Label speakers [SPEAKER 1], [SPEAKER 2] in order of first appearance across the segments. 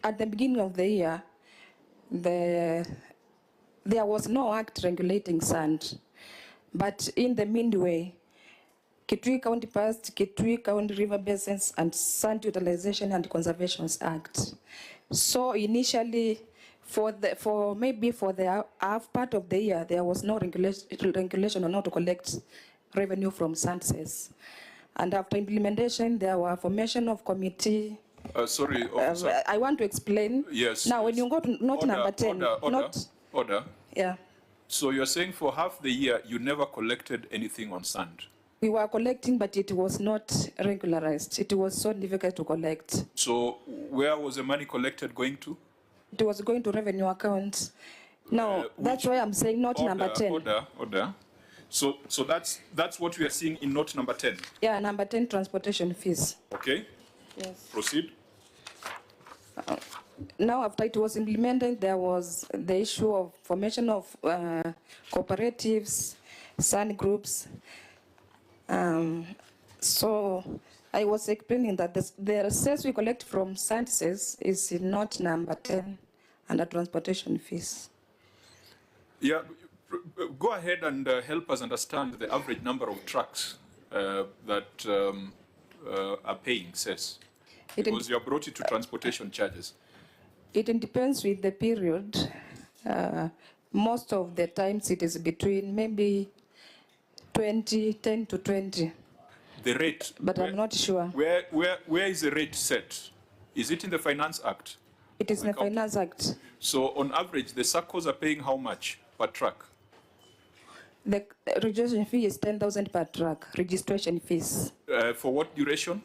[SPEAKER 1] at the beginning of the year, there was no act regulating sand. But in the midway, Kitui County passed Kitui County River Basins and Sand Utilization and Conservation Act. So initially, for the half part of the year, there was no regulation on how to collect revenue from sand sales. And after implementation, there were formation of committee.
[SPEAKER 2] Sorry, officer.
[SPEAKER 1] I want to explain.
[SPEAKER 2] Yes.
[SPEAKER 1] Now, when you go to note number 10.
[SPEAKER 2] Order.
[SPEAKER 1] Yeah.
[SPEAKER 2] So you're saying for half the year, you never collected anything on sand?
[SPEAKER 1] We were collecting, but it was not regularized. It was so difficult to collect.
[SPEAKER 2] So where was the money collected going to?
[SPEAKER 1] It was going to revenue accounts. Now, that's why I'm saying note number 10.
[SPEAKER 2] Order. So that's what we are seeing in note number 10?
[SPEAKER 1] Yeah, number 10, transportation fees.
[SPEAKER 2] Okay.
[SPEAKER 1] Yes.
[SPEAKER 2] Proceed.
[SPEAKER 1] Now, after it was implemented, there was the issue of formation of cooperatives, sand groups. So I was explaining that the sales we collect from sand sales is in note number 10 under transportation fees.
[SPEAKER 2] Yeah, go ahead and help us understand the average number of trucks that are paying cess. Because you have brought it to transportation charges.
[SPEAKER 1] It depends with the period. Most of the times it is between maybe 10 to 20.
[SPEAKER 2] The rate?
[SPEAKER 1] But I'm not sure.
[SPEAKER 2] Where is the rate set? Is it in the Finance Act?
[SPEAKER 1] It is in the Finance Act.
[SPEAKER 2] So on average, the SACCOs are paying how much per truck?
[SPEAKER 1] The registration fee is 10,000 per truck, registration fees.
[SPEAKER 2] For what duration?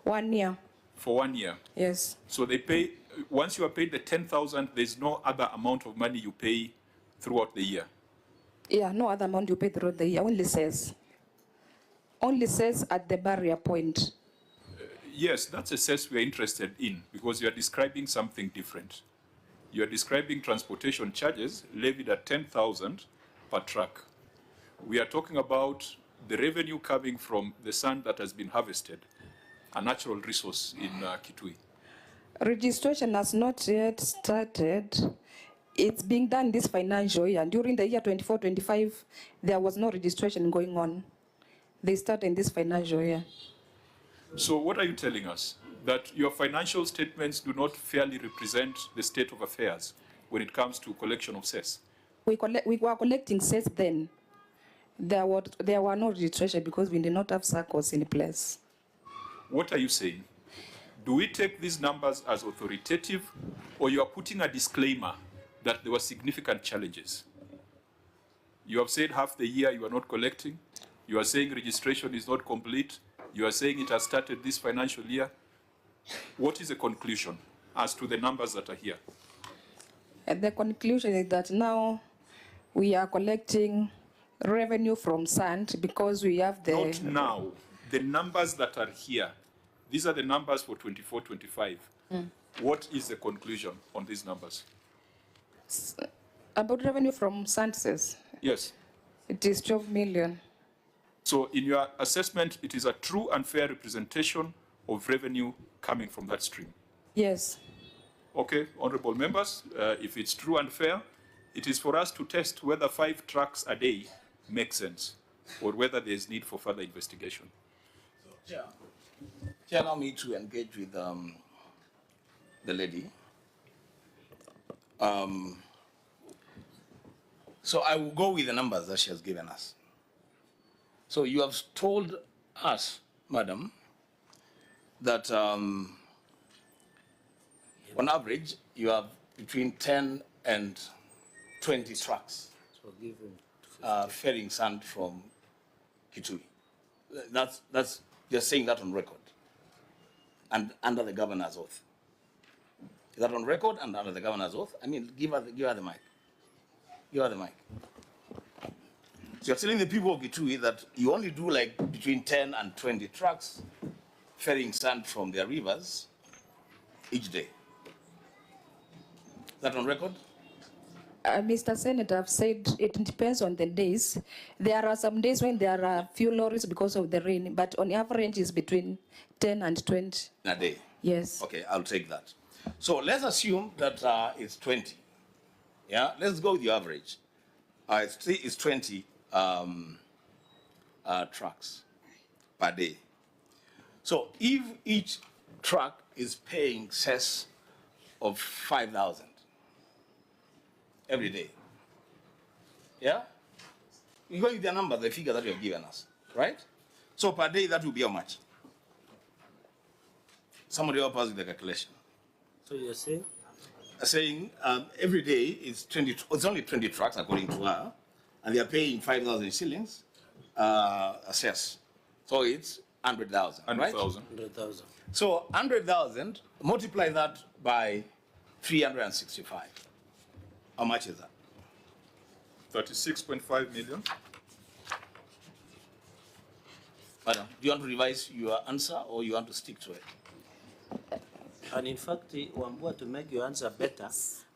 [SPEAKER 1] 1 year.
[SPEAKER 2] For 1 year?
[SPEAKER 1] Yes.
[SPEAKER 2] So they pay, once you are paid the 10,000, there's no other amount of money you pay throughout the year?
[SPEAKER 1] Yeah, no other amount you pay throughout the year, only says. Only says at the barrier point.
[SPEAKER 2] Yes, that's a cess we are interested in because you are describing something different. You are describing transportation charges levied at 10,000 per truck. We are talking about the revenue coming from the sand that has been harvested, a natural resource in Kitui.
[SPEAKER 1] Registration has not yet started. It's being done this financial year. During the year 24-25, there was no registration going on. They start in this financial year.
[SPEAKER 2] So what are you telling us? That your financial statements do not fairly represent the state of affairs when it comes to collection of cess?
[SPEAKER 1] We were collecting cess then. There were no registration because we did not have SACCOs in place.
[SPEAKER 2] What are you saying? Do we take these numbers as authoritative, or you are putting a disclaimer that there were significant challenges? You have said half the year you are not collecting. You are saying registration is not complete. You are saying it has started this financial year. What is the conclusion as to the numbers that are here?
[SPEAKER 1] And the conclusion is that now we are collecting revenue from sand because we have the...
[SPEAKER 2] Not now. The numbers that are here, these are the numbers for 24-25. What is the conclusion on these numbers?
[SPEAKER 1] About revenue from sand sales?
[SPEAKER 2] Yes.
[SPEAKER 1] It is 12 million.
[SPEAKER 2] So in your assessment, it is a true and fair representation of revenue coming from that stream?
[SPEAKER 1] Yes.
[SPEAKER 2] Okay, honorable members, if it's true and fair, it is for us to test whether 5 trucks a day make sense or whether there is need for further investigation.
[SPEAKER 3] So, Chair, allow me to engage with the lady. So I will go with the numbers that she has given us. So you have told us, madam, that on average you have between 10 and 20 trucks ferrying sand from Kitui. That's just saying that on record and under the governor's oath. Is that on record and under the governor's oath? I mean, give her the mic. Give her the mic. So you're telling the people of Kitui that you only do like between 10 and 20 trucks ferrying sand from their rivers each day. Is that on record?
[SPEAKER 1] Mr. Senator, I've said it depends on the days. There are some days when there are few lorries because of the rain, but on average it's between 10 and 20.
[SPEAKER 3] In a day?
[SPEAKER 1] Yes.
[SPEAKER 3] Okay, I'll take that. So let's assume that it's 20. Yeah, let's go with the average. It's 20 trucks per day. So if each truck is paying cess of 5,000 every day, yeah? You're going with the number, the figure that you have given us, right? So per day, that will be how much? Somebody help us with the calculation.
[SPEAKER 4] So you're saying?
[SPEAKER 3] Saying every day it's only 20 trucks according to her, and they are paying 5,000 shillings assess. So it's 100,000, right?
[SPEAKER 2] 100,000.
[SPEAKER 4] 100,000.
[SPEAKER 3] So 100,000, multiply that by 365. How much is that?
[SPEAKER 2] 36.5 million.
[SPEAKER 3] Madam, do you want to revise your answer or you want to stick to it?
[SPEAKER 4] And in fact, Wambua, to make your answer better,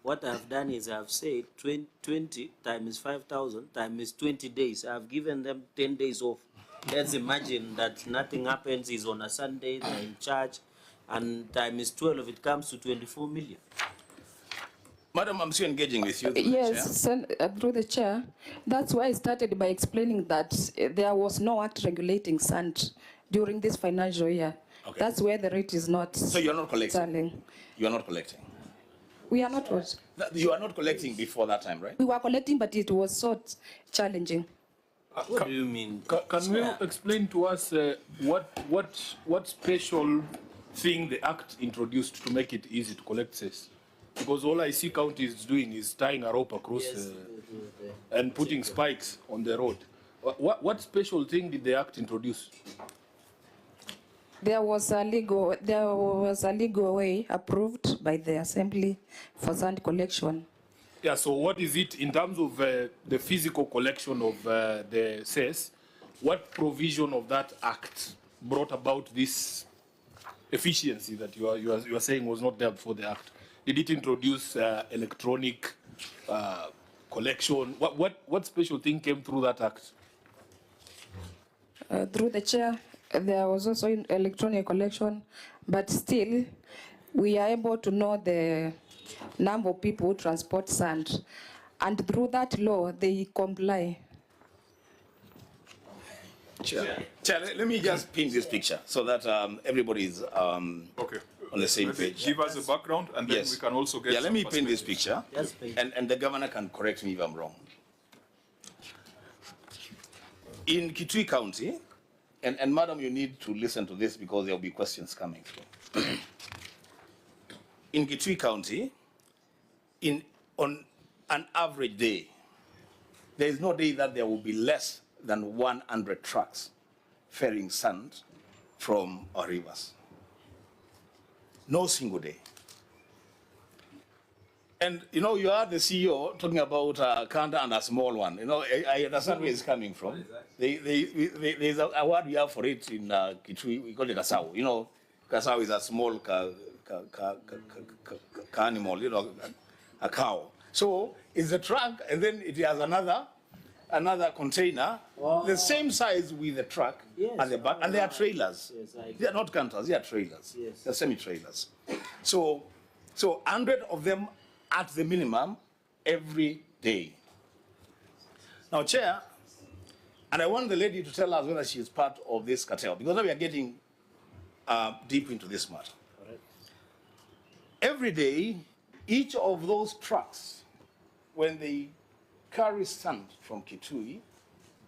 [SPEAKER 4] what I've done is I've said 20 times 5,000 times 20 days. I've given them 10 days off. Let's imagine that nothing happens, is on a Sunday, they're in charge, and times 12, it comes to 24 million.
[SPEAKER 3] Madam, I'm still engaging with you.
[SPEAKER 1] Yes, through the chair. That's why I started by explaining that there was no act regulating sand during this financial year.
[SPEAKER 3] Okay.
[SPEAKER 1] That's where the rate is not.
[SPEAKER 3] So you're not collecting?
[SPEAKER 1] Selling.
[SPEAKER 3] You are not collecting?
[SPEAKER 1] We are not what?
[SPEAKER 3] You are not collecting before that time, right?
[SPEAKER 1] We were collecting, but it was so challenging.
[SPEAKER 4] What do you mean?
[SPEAKER 5] Can you explain to us what special thing the Act introduced to make it easy to collect cess? Because all I see counties doing is tying a rope across and putting spikes on the road. What special thing did the Act introduce?
[SPEAKER 1] There was a legal way approved by the Assembly for sand collection.
[SPEAKER 5] Yeah, so what is it in terms of the physical collection of the cess? What provision of that Act brought about this efficiency that you are saying was not there before the Act? Did it introduce electronic collection? What special thing came through that Act?
[SPEAKER 1] Through the chair, there was also electronic collection, but still, we are able to know the number of people who transport sand, and through that law, they comply.
[SPEAKER 3] Chair, let me just paint this picture so that everybody is
[SPEAKER 2] Okay.
[SPEAKER 3] on the same
[SPEAKER 2] Maybe
[SPEAKER 3] page.
[SPEAKER 2] give us a background, and then
[SPEAKER 3] Yes.
[SPEAKER 2] we can also get.
[SPEAKER 3] Yeah, let
[SPEAKER 2] some
[SPEAKER 3] me paint this
[SPEAKER 2] perspectives.
[SPEAKER 3] picture,
[SPEAKER 4] Yes, please.
[SPEAKER 3] and the governor can correct me if I'm wrong. In Kitui County, and madam, you need to listen to this because there will be questions coming through. In Kitui County, on an average day, there is no day that there will be less than 100 trucks ferrying sand from our rivers. No single day. And you know, you are the CEO talking about Kanda and a small one. You know, I understand where it's coming from. There's a word we have for it in Kitui. We call it kasau. You know, kasau is a small animal. You know, a cow. So it's a truck, and then it has another container, the same size with the truck at the back, and they are trailers.
[SPEAKER 4] Yes,
[SPEAKER 3] They are not canters, they are trailers.
[SPEAKER 4] Yes.
[SPEAKER 3] They're semi-trailers. So 100 of them at the minimum every day. Now, Chair, and I want the lady to tell us whether she is part of this cartel, because now we are getting deep into this matter.
[SPEAKER 4] Correct.
[SPEAKER 3] Every day, each of those trucks, when they carry sand from Kitui,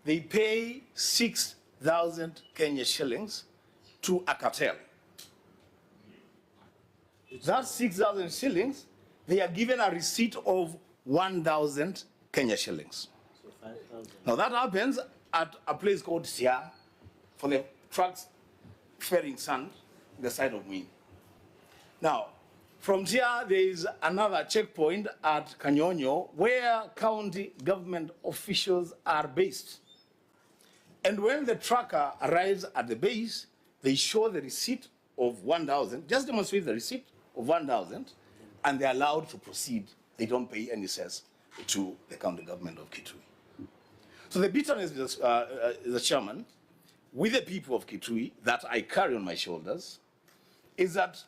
[SPEAKER 3] they pay 6,000 Kenya shillings to a cartel. That 6,000 shillings, they are given a receipt of 1,000 Kenya shillings.
[SPEAKER 4] So 5,000.
[SPEAKER 3] Now that happens at a place called Sia for the trucks ferrying sand the side of Mwini. Now, from here, there is another checkpoint at Kanyonyo where county government officials are based. And when the trucker arrives at the base, they show the receipt of 1,000, just demonstrate the receipt of 1,000, and they're allowed to proceed. They don't pay any cess to the county government of Kitui. So the bitterness, the chairman, with the people of Kitui that I carry on my shoulders, is that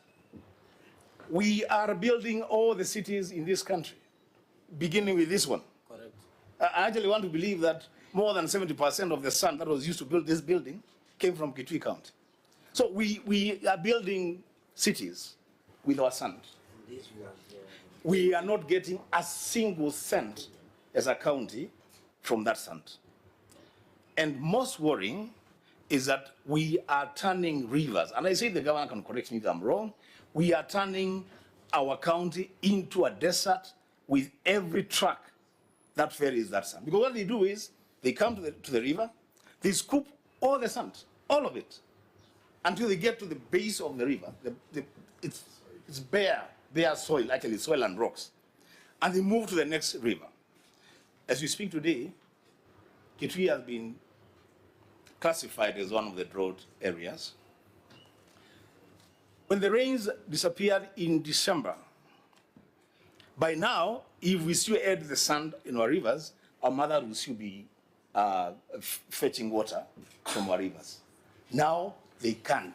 [SPEAKER 3] We are building all the cities in this country, beginning with this one.
[SPEAKER 4] Correct.
[SPEAKER 3] I actually want to believe that more than 70% of the sand that was used to build this building came from Kitui County. So we are building cities with our sand.
[SPEAKER 4] This one, yeah.
[SPEAKER 3] We are not getting a single cent as a county from that sand. And most worrying is that we are turning rivers, and I say the governor can correct me if I'm wrong, we are turning our county into a desert with every truck that ferries that sand. Because what they do is, they come to the river, they scoop all the sand, all of it, until they get to the base of the river. It's bare soil, actually soil and rocks. And they move to the next river. As we speak today, Kitui has been classified as one of the drought areas. When the rains disappeared in December, by now, if we still add the sand in our rivers, our mother will still be fetching water from our rivers. Now, they can't.